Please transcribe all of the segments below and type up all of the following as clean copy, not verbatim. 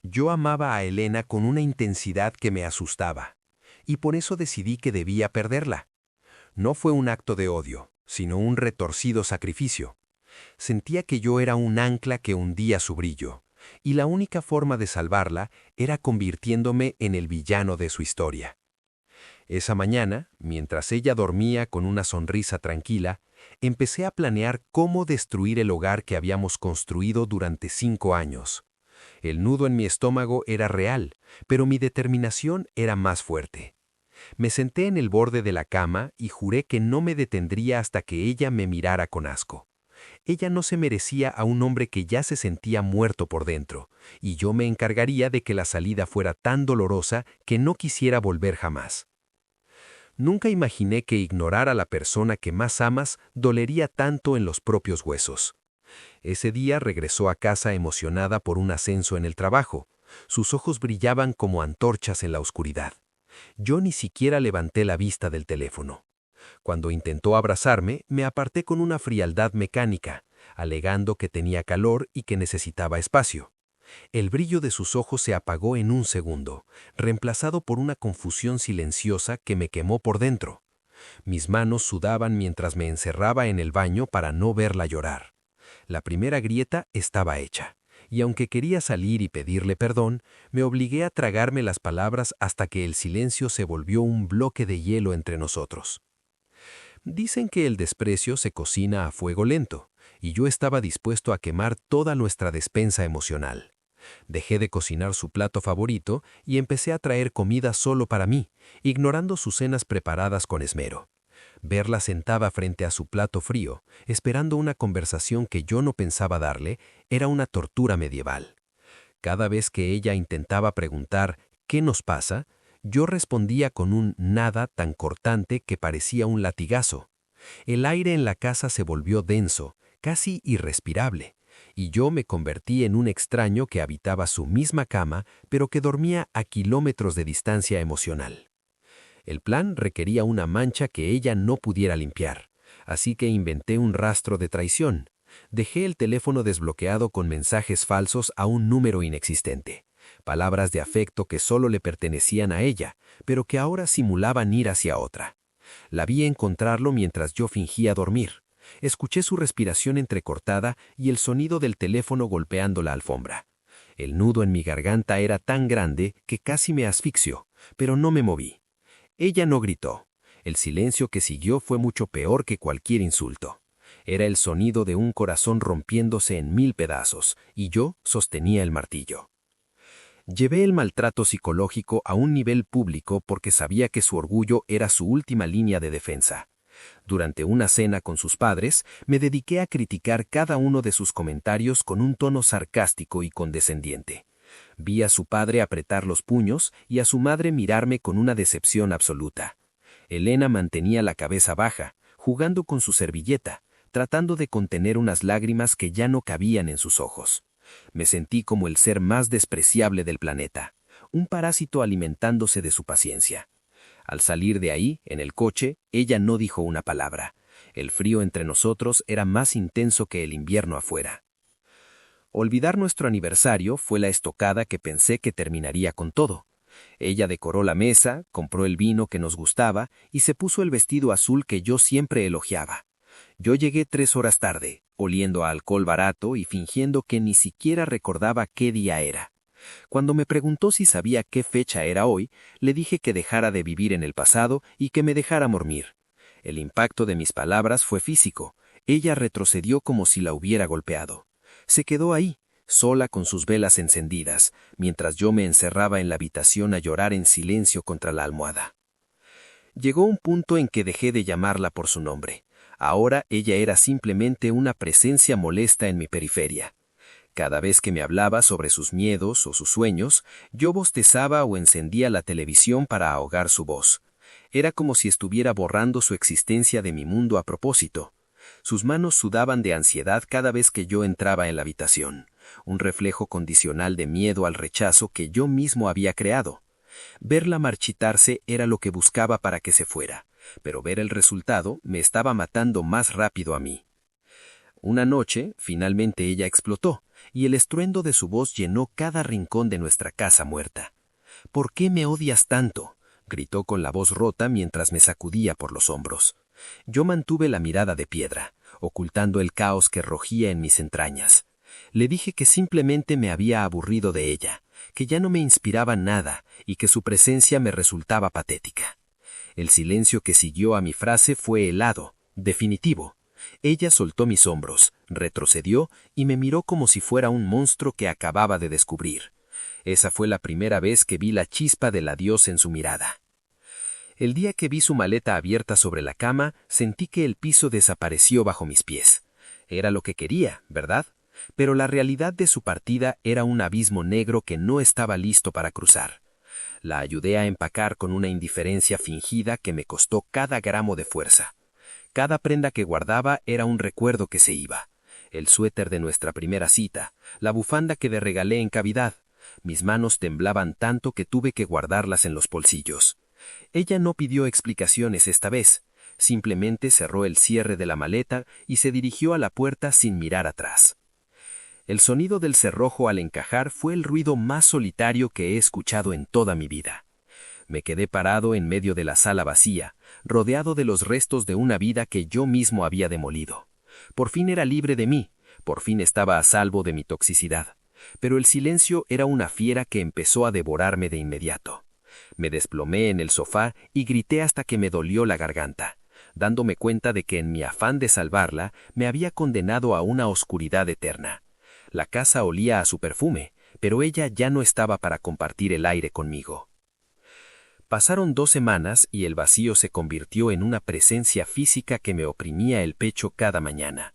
Yo amaba a Elena con una intensidad que me asustaba, y por eso decidí que debía perderla. No fue un acto de odio, sino un retorcido sacrificio. Sentía que yo era un ancla que hundía su brillo, y la única forma de salvarla era convirtiéndome en el villano de su historia. Esa mañana, mientras ella dormía con una sonrisa tranquila, empecé a planear cómo destruir el hogar que habíamos construido durante 5 años. El nudo en mi estómago era real, pero mi determinación era más fuerte. Me senté en el borde de la cama y juré que no me detendría hasta que ella me mirara con asco. Ella no se merecía a un hombre que ya se sentía muerto por dentro, y yo me encargaría de que la salida fuera tan dolorosa que no quisiera volver jamás. Nunca imaginé que ignorar a la persona que más amas dolería tanto en los propios huesos. Ese día regresó a casa emocionada por un ascenso en el trabajo. Sus ojos brillaban como antorchas en la oscuridad. Yo ni siquiera levanté la vista del teléfono. Cuando intentó abrazarme, me aparté con una frialdad mecánica, alegando que tenía calor y que necesitaba espacio. El brillo de sus ojos se apagó en un segundo, reemplazado por una confusión silenciosa que me quemó por dentro. Mis manos sudaban mientras me encerraba en el baño para no verla llorar. La primera grieta estaba hecha, y aunque quería salir y pedirle perdón, me obligué a tragarme las palabras hasta que el silencio se volvió un bloque de hielo entre nosotros. Dicen que el desprecio se cocina a fuego lento, y yo estaba dispuesto a quemar toda nuestra despensa emocional. Dejé de cocinar su plato favorito y empecé a traer comida solo para mí, ignorando sus cenas preparadas con esmero. Verla sentada frente a su plato frío, esperando una conversación que yo no pensaba darle, era una tortura medieval. Cada vez que ella intentaba preguntar ¿qué nos pasa?, yo respondía con un nada tan cortante que parecía un latigazo. El aire en la casa se volvió denso, casi irrespirable, y yo me convertí en un extraño que habitaba su misma cama, pero que dormía a kilómetros de distancia emocional. El plan requería una mancha que ella no pudiera limpiar, así que inventé un rastro de traición. Dejé el teléfono desbloqueado con mensajes falsos a un número inexistente, palabras de afecto que solo le pertenecían a ella, pero que ahora simulaban ir hacia otra. La vi encontrarlo mientras yo fingía dormir. Escuché su respiración entrecortada y el sonido del teléfono golpeando la alfombra. El nudo en mi garganta era tan grande que casi me asfixió, pero no me moví. Ella no gritó. El silencio que siguió fue mucho peor que cualquier insulto. Era el sonido de un corazón rompiéndose en 1000 pedazos, y yo sostenía el martillo. Llevé el maltrato psicológico a un nivel público porque sabía que su orgullo era su última línea de defensa. Durante una cena con sus padres, me dediqué a criticar cada uno de sus comentarios con un tono sarcástico y condescendiente. Vi a su padre apretar los puños y a su madre mirarme con una decepción absoluta. Elena mantenía la cabeza baja, jugando con su servilleta, tratando de contener unas lágrimas que ya no cabían en sus ojos. Me sentí como el ser más despreciable del planeta, un parásito alimentándose de su paciencia. Al salir de ahí, en el coche, ella no dijo una palabra. El frío entre nosotros era más intenso que el invierno afuera. Olvidar nuestro aniversario fue la estocada que pensé que terminaría con todo. Ella decoró la mesa, compró el vino que nos gustaba y se puso el vestido azul que yo siempre elogiaba. Yo llegué 3 horas tarde, oliendo a alcohol barato y fingiendo que ni siquiera recordaba qué día era. Cuando me preguntó si sabía qué fecha era hoy, le dije que dejara de vivir en el pasado y que me dejara dormir. El impacto de mis palabras fue físico. Ella retrocedió como si la hubiera golpeado. Se quedó ahí, sola con sus velas encendidas, mientras yo me encerraba en la habitación a llorar en silencio contra la almohada. Llegó un punto en que dejé de llamarla por su nombre. Ahora ella era simplemente una presencia molesta en mi periferia. Cada vez que me hablaba sobre sus miedos o sus sueños, yo bostezaba o encendía la televisión para ahogar su voz. Era como si estuviera borrando su existencia de mi mundo a propósito. Sus manos sudaban de ansiedad cada vez que yo entraba en la habitación, un reflejo condicional de miedo al rechazo que yo mismo había creado. Verla marchitarse era lo que buscaba para que se fuera, pero ver el resultado me estaba matando más rápido a mí. Una noche, finalmente ella explotó, y el estruendo de su voz llenó cada rincón de nuestra casa muerta. «¿Por qué me odias tanto?», gritó con la voz rota mientras me sacudía por los hombros. Yo mantuve la mirada de piedra, ocultando el caos que rugía en mis entrañas. Le dije que simplemente me había aburrido de ella, que ya no me inspiraba nada y que su presencia me resultaba patética. El silencio que siguió a mi frase fue helado, definitivo. Ella soltó mis hombros, retrocedió y me miró como si fuera un monstruo que acababa de descubrir. Esa fue la primera vez que vi la chispa del adiós en su mirada. El día que vi su maleta abierta sobre la cama, sentí que el piso desapareció bajo mis pies. Era lo que quería, ¿verdad? Pero la realidad de su partida era un abismo negro que no estaba listo para cruzar. La ayudé a empacar con una indiferencia fingida que me costó cada gramo de fuerza. Cada prenda que guardaba era un recuerdo que se iba. El suéter de nuestra primera cita, la bufanda que le regalé en Cavidad. Mis manos temblaban tanto que tuve que guardarlas en los bolsillos. Ella no pidió explicaciones esta vez. Simplemente cerró el cierre de la maleta y se dirigió a la puerta sin mirar atrás. El sonido del cerrojo al encajar fue el ruido más solitario que he escuchado en toda mi vida. Me quedé parado en medio de la sala vacía, rodeado de los restos de una vida que yo mismo había demolido. Por fin era libre de mí, por fin estaba a salvo de mi toxicidad. Pero el silencio era una fiera que empezó a devorarme de inmediato. Me desplomé en el sofá y grité hasta que me dolió la garganta, dándome cuenta de que en mi afán de salvarla me había condenado a una oscuridad eterna. La casa olía a su perfume, pero ella ya no estaba para compartir el aire conmigo. Pasaron 2 semanas y el vacío se convirtió en una presencia física que me oprimía el pecho cada mañana.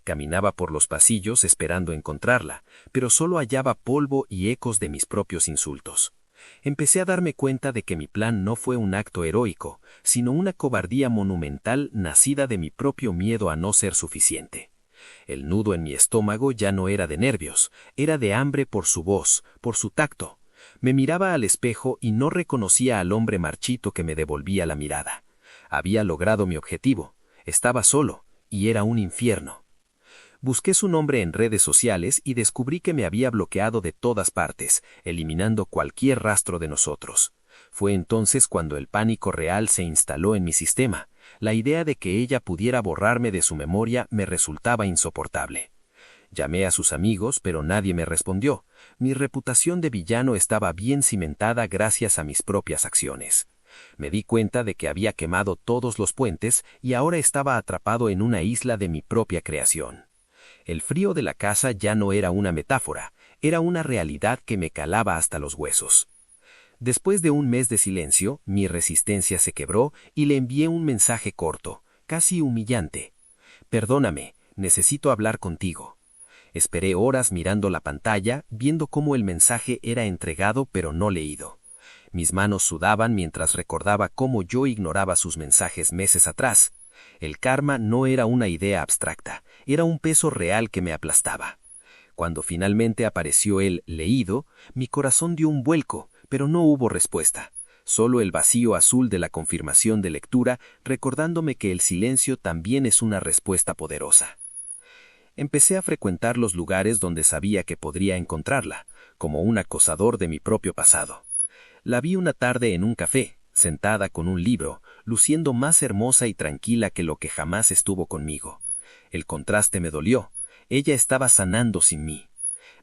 Caminaba por los pasillos esperando encontrarla, pero solo hallaba polvo y ecos de mis propios insultos. Empecé a darme cuenta de que mi plan no fue un acto heroico, sino una cobardía monumental nacida de mi propio miedo a no ser suficiente. El nudo en mi estómago ya no era de nervios, era de hambre por su voz, por su tacto. Me miraba al espejo y no reconocía al hombre marchito que me devolvía la mirada. Había logrado mi objetivo, estaba solo, y era un infierno. Busqué su nombre en redes sociales y descubrí que me había bloqueado de todas partes, eliminando cualquier rastro de nosotros. Fue entonces cuando el pánico real se instaló en mi sistema. La idea de que ella pudiera borrarme de su memoria me resultaba insoportable. Llamé a sus amigos, pero nadie me respondió. Mi reputación de villano estaba bien cimentada gracias a mis propias acciones. Me di cuenta de que había quemado todos los puentes y ahora estaba atrapado en una isla de mi propia creación. El frío de la casa ya no era una metáfora, era una realidad que me calaba hasta los huesos. Después de un mes de silencio, mi resistencia se quebró y le envié un mensaje corto, casi humillante. «Perdóname, necesito hablar contigo». Esperé horas mirando la pantalla, viendo cómo el mensaje era entregado pero no leído. Mis manos sudaban mientras recordaba cómo yo ignoraba sus mensajes meses atrás. El karma no era una idea abstracta, era un peso real que me aplastaba. Cuando finalmente apareció el leído, mi corazón dio un vuelco, pero no hubo respuesta. Solo el vacío azul de la confirmación de lectura, recordándome que el silencio también es una respuesta poderosa. Empecé a frecuentar los lugares donde sabía que podría encontrarla, como un acosador de mi propio pasado. La vi una tarde en un café, sentada con un libro, luciendo más hermosa y tranquila que lo que jamás estuvo conmigo. El contraste me dolió. Ella estaba sanando sin mí.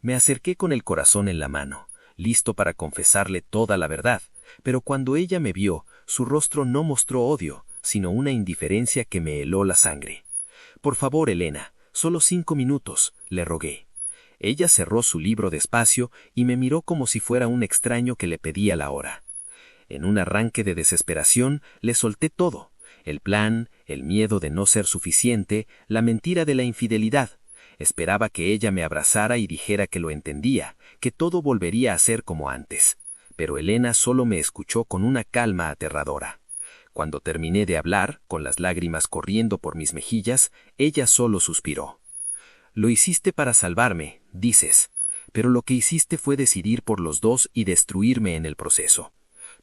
Me acerqué con el corazón en la mano, listo para confesarle toda la verdad, pero cuando ella me vio, su rostro no mostró odio, sino una indiferencia que me heló la sangre. «Por favor, Elena, solo 5 minutos», le rogué. Ella cerró su libro despacio y me miró como si fuera un extraño que le pedía la hora. En un arranque de desesperación, le solté todo: el plan, el miedo de no ser suficiente, la mentira de la infidelidad. Esperaba que ella me abrazara y dijera que lo entendía, que todo volvería a ser como antes. Pero Elena solo me escuchó con una calma aterradora. Cuando terminé de hablar, con las lágrimas corriendo por mis mejillas, ella solo suspiró. «Lo hiciste para salvarme», dices, «pero lo que hiciste fue decidir por los dos y destruirme en el proceso.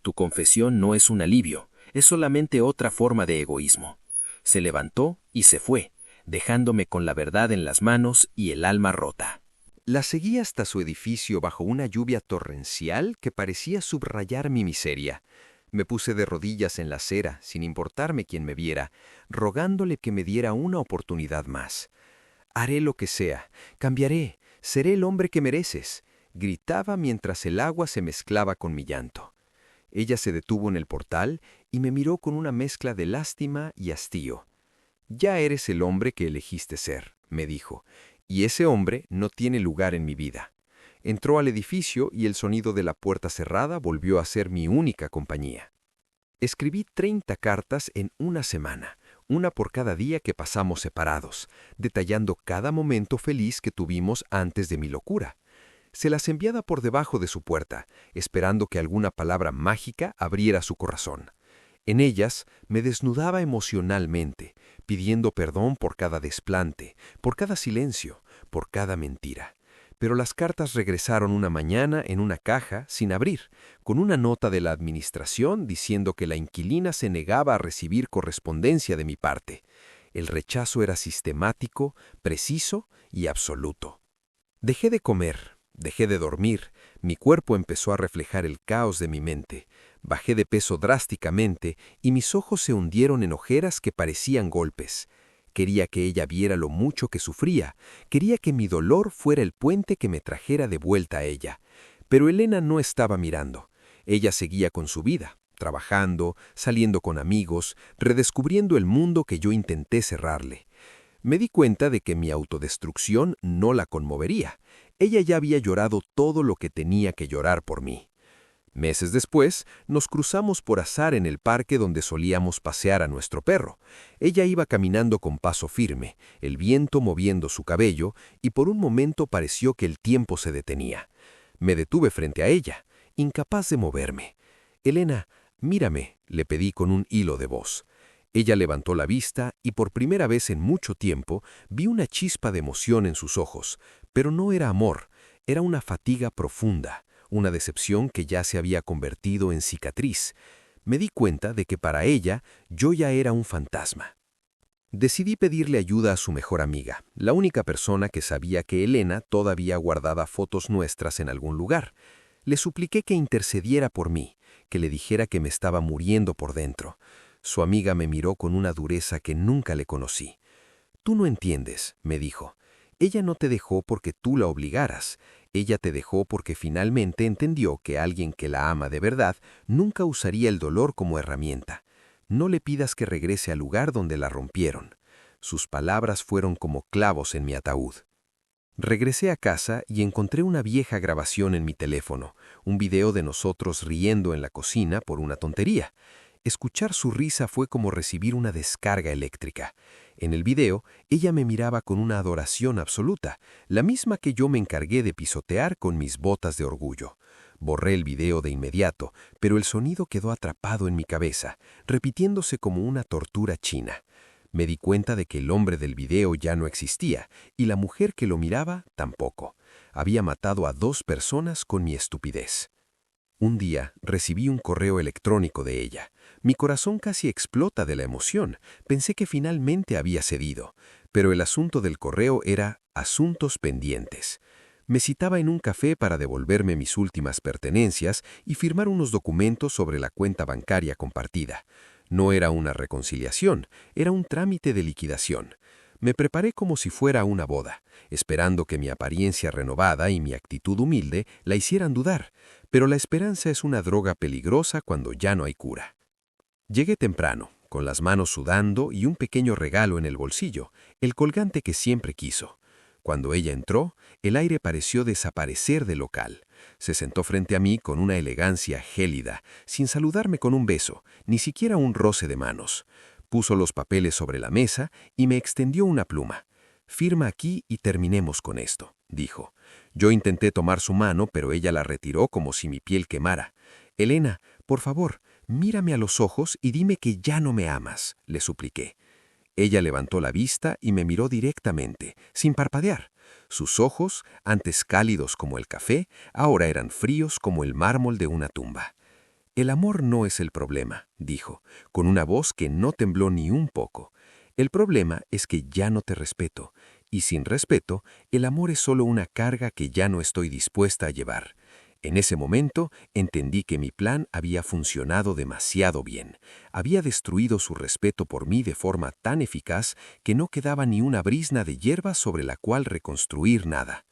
Tu confesión no es un alivio, es solamente otra forma de egoísmo». Se levantó y se fue, dejándome con la verdad en las manos y el alma rota. La seguí hasta su edificio bajo una lluvia torrencial que parecía subrayar mi miseria. Me puse de rodillas en la acera, sin importarme quién me viera, rogándole que me diera una oportunidad más. «Haré lo que sea, cambiaré, seré el hombre que mereces», gritaba mientras el agua se mezclaba con mi llanto. Ella se detuvo en el portal y me miró con una mezcla de lástima y hastío. «Ya eres el hombre que elegiste ser», me dijo, «y ese hombre no tiene lugar en mi vida». Entró al edificio y el sonido de la puerta cerrada volvió a ser mi única compañía. Escribí 30 cartas en una semana, una por cada día que pasamos separados, detallando cada momento feliz que tuvimos antes de mi locura. Se las enviaba por debajo de su puerta, esperando que alguna palabra mágica abriera su corazón. En ellas me desnudaba emocionalmente, pidiendo perdón por cada desplante, por cada silencio, por cada mentira. Pero las cartas regresaron una mañana en una caja sin abrir, con una nota de la administración diciendo que la inquilina se negaba a recibir correspondencia de mi parte. El rechazo era sistemático, preciso y absoluto. Dejé de comer, dejé de dormir, mi cuerpo empezó a reflejar el caos de mi mente. Bajé de peso drásticamente y mis ojos se hundieron en ojeras que parecían golpes. Quería que ella viera lo mucho que sufría, quería que mi dolor fuera el puente que me trajera de vuelta a ella. Pero Elena no estaba mirando. Ella seguía con su vida, trabajando, saliendo con amigos, redescubriendo el mundo que yo intenté cerrarle. Me di cuenta de que mi autodestrucción no la conmovería. Ella ya había llorado todo lo que tenía que llorar por mí. Meses después, nos cruzamos por azar en el parque donde solíamos pasear a nuestro perro. Ella iba caminando con paso firme, el viento moviendo su cabello, y por un momento pareció que el tiempo se detenía. Me detuve frente a ella, incapaz de moverme. «Elena, mírame», le pedí con un hilo de voz. Ella levantó la vista y por primera vez en mucho tiempo vi una chispa de emoción en sus ojos, pero no era amor, era una fatiga profunda. Una decepción que ya se había convertido en cicatriz. Me di cuenta de que para ella yo ya era un fantasma. Decidí pedirle ayuda a su mejor amiga, la única persona que sabía que Elena todavía guardaba fotos nuestras en algún lugar. Le supliqué que intercediera por mí, que le dijera que me estaba muriendo por dentro. Su amiga me miró con una dureza que nunca le conocí. «Tú no entiendes», me dijo. «Ella no te dejó porque tú la obligaras. Ella te dejó porque finalmente entendió que alguien que la ama de verdad nunca usaría el dolor como herramienta. No le pidas que regrese al lugar donde la rompieron». Sus palabras fueron como clavos en mi ataúd. Regresé a casa y encontré una vieja grabación en mi teléfono, un video de nosotros riendo en la cocina por una tontería. Escuchar su risa fue como recibir una descarga eléctrica. En el video, ella me miraba con una adoración absoluta, la misma que yo me encargué de pisotear con mis botas de orgullo. Borré el video de inmediato, pero el sonido quedó atrapado en mi cabeza, repitiéndose como una tortura china. Me di cuenta de que el hombre del video ya no existía, y la mujer que lo miraba tampoco. Había matado a 2 personas con mi estupidez. Un día recibí un correo electrónico de ella. Mi corazón casi explota de la emoción. Pensé que finalmente había cedido. Pero el asunto del correo era asuntos pendientes. Me citaba en un café para devolverme mis últimas pertenencias y firmar unos documentos sobre la cuenta bancaria compartida. No era una reconciliación, era un trámite de liquidación. Me preparé como si fuera una boda, esperando que mi apariencia renovada y mi actitud humilde la hicieran dudar, pero la esperanza es una droga peligrosa cuando ya no hay cura. Llegué temprano, con las manos sudando y un pequeño regalo en el bolsillo, el colgante que siempre quiso. Cuando ella entró, el aire pareció desaparecer del local. Se sentó frente a mí con una elegancia gélida, sin saludarme con un beso, ni siquiera un roce de manos. Puso los papeles sobre la mesa y me extendió una pluma. «Firma aquí y terminemos con esto», dijo. Yo intenté tomar su mano, pero ella la retiró como si mi piel quemara. «Elena, por favor, mírame a los ojos y dime que ya no me amas», le supliqué. Ella levantó la vista y me miró directamente, sin parpadear. Sus ojos, antes cálidos como el café, ahora eran fríos como el mármol de una tumba. «El amor no es el problema», dijo, con una voz que no tembló ni un poco. «El problema es que ya no te respeto, Y sin respeto, el amor es solo una carga que ya no estoy dispuesta a llevar. En ese momento entendí que mi plan había funcionado demasiado bien. Había destruido su respeto por mí de forma tan eficaz que no quedaba ni una brizna de hierba sobre la cual reconstruir nada.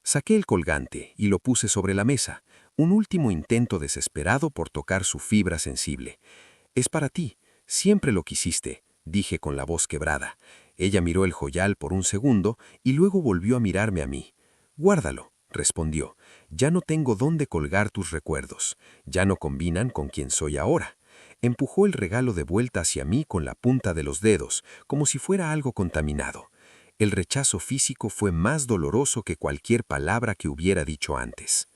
Saqué el colgante y lo puse sobre la mesa, un último intento desesperado por tocar su fibra sensible. «Es para ti, siempre lo quisiste», dije con la voz quebrada. Ella miró el joyal por un segundo y luego volvió a mirarme a mí. «Guárdalo», respondió. «Ya no tengo dónde colgar tus recuerdos. Ya no combinan con quien soy ahora». Empujó el regalo de vuelta hacia mí con la punta de los dedos, como si fuera algo contaminado. El rechazo físico fue más doloroso que cualquier palabra que hubiera dicho antes.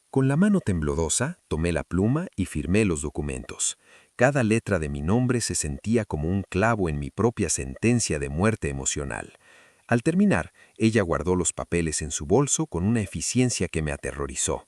Con la mano temblorosa, tomé la pluma y firmé los documentos. Cada letra de mi nombre se sentía como un clavo en mi propia sentencia de muerte emocional. Al terminar, ella guardó los papeles en su bolso con una eficiencia que me aterrorizó.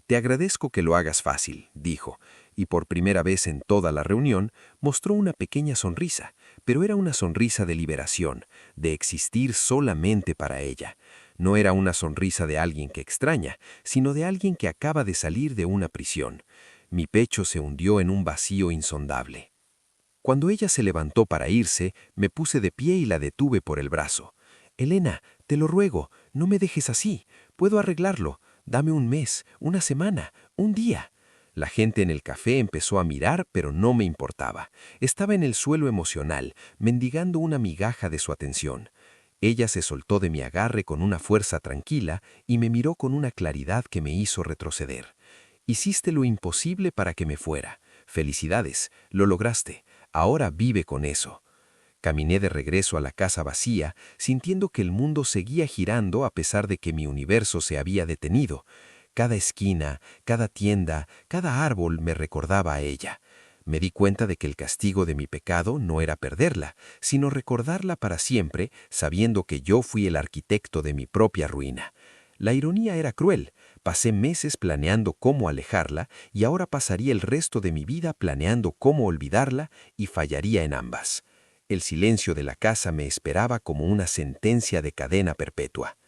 «Te agradezco que lo hagas fácil», dijo, y por primera vez en toda la reunión mostró una pequeña sonrisa, pero era una sonrisa de liberación, de existir solamente para ella. No era una sonrisa de alguien que extraña, sino de alguien que acaba de salir de una prisión. Mi pecho se hundió en un vacío insondable. Cuando ella se levantó para irse, me puse de pie y la detuve por el brazo. «Elena, te lo ruego, no me dejes así. Puedo arreglarlo. Dame un mes, una semana, un día». La gente en el café empezó a mirar, pero no me importaba. Estaba en el suelo emocional, mendigando una migaja de su atención. Ella se soltó de mi agarre con una fuerza tranquila y me miró con una claridad que me hizo retroceder. «Hiciste lo imposible para que me fuera. Felicidades, lo lograste. Ahora vive con eso». Caminé de regreso a la casa vacía, sintiendo que el mundo seguía girando a pesar de que mi universo se había detenido. Cada esquina, cada tienda, cada árbol me recordaba a ella. Me di cuenta de que el castigo de mi pecado no era perderla, sino recordarla para siempre, sabiendo que yo fui el arquitecto de mi propia ruina. La ironía era cruel. Pasé meses planeando cómo alejarla y ahora pasaría el resto de mi vida planeando cómo olvidarla y fallaría en ambas. El silencio de la casa me esperaba como una sentencia de cadena perpetua.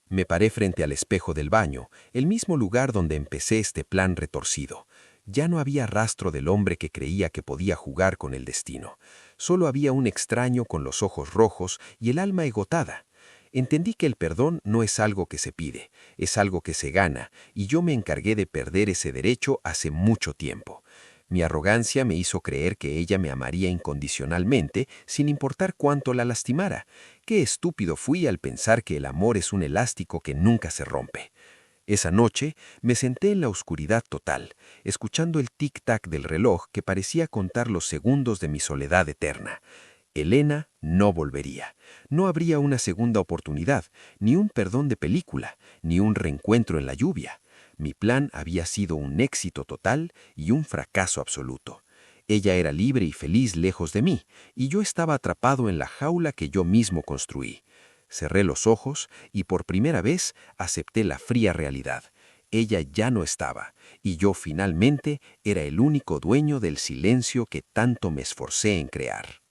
Me paré frente al espejo del baño, el mismo lugar donde empecé este plan retorcido. Ya no había rastro del hombre que creía que podía jugar con el destino. Solo había un extraño con los ojos rojos y el alma agotada. Entendí que el perdón no es algo que se pide, es algo que se gana, y yo me encargué de perder ese derecho hace mucho tiempo. Mi arrogancia me hizo creer que ella me amaría incondicionalmente, sin importar cuánto la lastimara. Qué estúpido fui al pensar que el amor es un elástico que nunca se rompe. Esa noche me senté en la oscuridad total, escuchando el tic-tac del reloj que parecía contar los segundos de mi soledad eterna. Elena no volvería. No habría una segunda oportunidad, ni un perdón de película, ni un reencuentro en la lluvia. Mi plan había sido un éxito total y un fracaso absoluto. Ella era libre y feliz lejos de mí, y yo estaba atrapado en la jaula que yo mismo construí. Cerré los ojos y por primera vez acepté la fría realidad. Ella ya no estaba, y yo finalmente era el único dueño del silencio que tanto me esforcé en crear.